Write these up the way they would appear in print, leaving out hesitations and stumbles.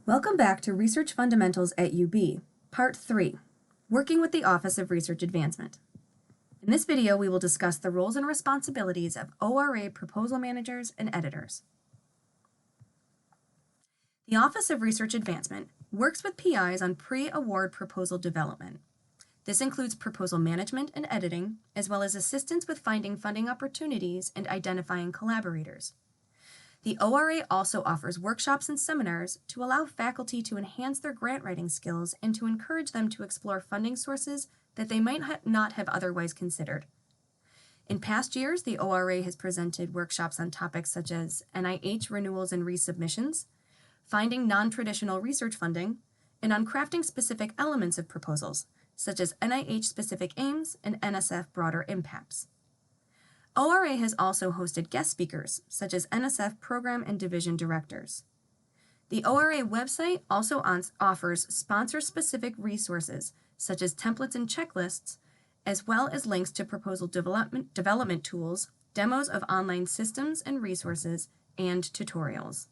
Welcome back to Research Fundamentals at UB, Part 3, Working with the Office of Research Advancement. In this video, we will discuss the roles and responsibilities of ORA proposal managers and editors. The Office of Research Advancement works with PIs on pre-award proposal development. This includes proposal management and editing, as well as assistance with finding funding opportunities and identifying collaborators. The ORA also offers workshops and seminars to allow faculty to enhance their grant writing skills and to encourage them to explore funding sources that they might not have otherwise considered. In past years, the ORA has presented workshops on topics such as NIH renewals and resubmissions, finding non-traditional research funding, and on crafting specific elements of proposals, such as NIH-specific aims and NSF broader impacts. ORA has also hosted guest speakers, such as NSF program and division directors. The ORA website also offers sponsor-specific resources, such as templates and checklists, as well as links to proposal development tools, demos of online systems and resources, and tutorials.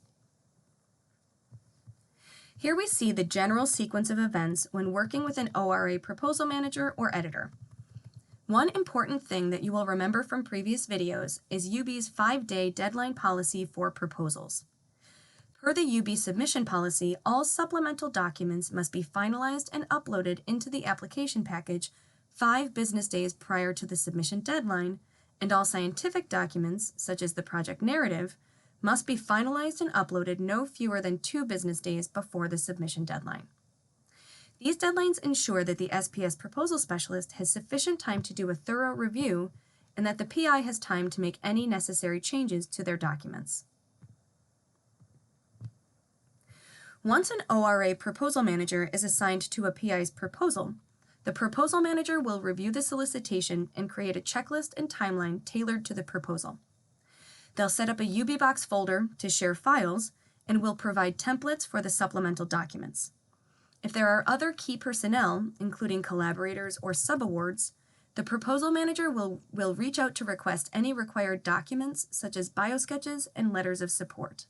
Here we see the general sequence of events when working with an ORA proposal manager or editor. One important thing that you will remember from previous videos is UB's 5-day deadline policy for proposals. Per the UB submission policy, all supplemental documents must be finalized and uploaded into the application package 5 business days prior to the submission deadline, and all scientific documents, such as the project narrative, must be finalized and uploaded no fewer than 2 business days before the submission deadline. These deadlines ensure that the SPS proposal specialist has sufficient time to do a thorough review and that the PI has time to make any necessary changes to their documents. Once an ORA proposal manager is assigned to a PI's proposal, the proposal manager will review the solicitation and create a checklist and timeline tailored to the proposal. They'll set up a UB Box folder to share files and will provide templates for the supplemental documents. If there are other key personnel, including collaborators or subawards, the proposal manager will reach out to request any required documents such as biosketches and letters of support.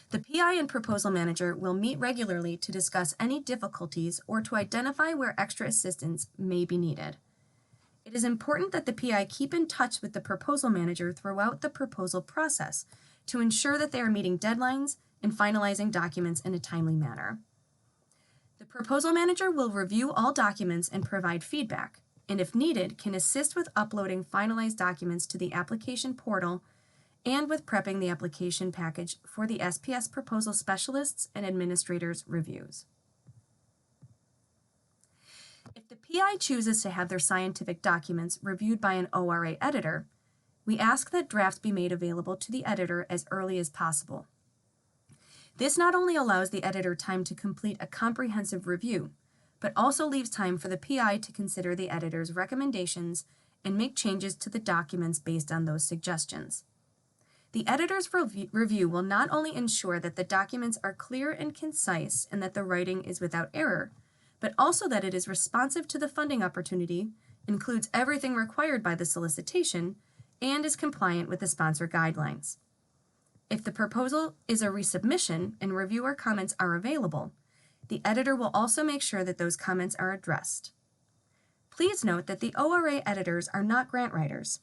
The PI and proposal manager will meet regularly to discuss any difficulties or to identify where extra assistance may be needed. It is important that the PI keep in touch with the proposal manager throughout the proposal process to ensure that they are meeting deadlines and finalizing documents in a timely manner. The proposal manager will review all documents and provide feedback, and if needed, can assist with uploading finalized documents to the application portal and with prepping the application package for the SPS proposal specialists and administrators' reviews. If the PI chooses to have their scientific documents reviewed by an ORA editor, we ask that drafts be made available to the editor as early as possible. This not only allows the editor time to complete a comprehensive review, but also leaves time for the PI to consider the editor's recommendations and make changes to the documents based on those suggestions. The editor's review will not only ensure that the documents are clear and concise and that the writing is without error, but also that it is responsive to the funding opportunity, includes everything required by the solicitation, and is compliant with the sponsor guidelines. If the proposal is a resubmission and reviewer comments are available, the editor will also make sure that those comments are addressed. Please note that the ORA editors are not grant writers.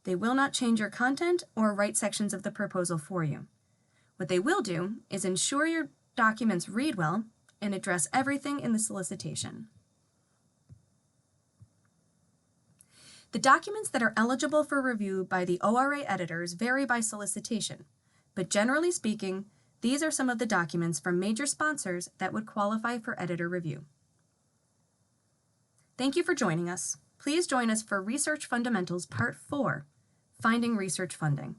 They will not change your content or write sections of the proposal for you. What they will do is ensure your documents read well and address everything in the solicitation. The documents that are eligible for review by the ORA editors vary by solicitation, but generally speaking, these are some of the documents from major sponsors that would qualify for editor review. Thank you for joining us. Please join us for Research Fundamentals Part 4, Finding Research Funding.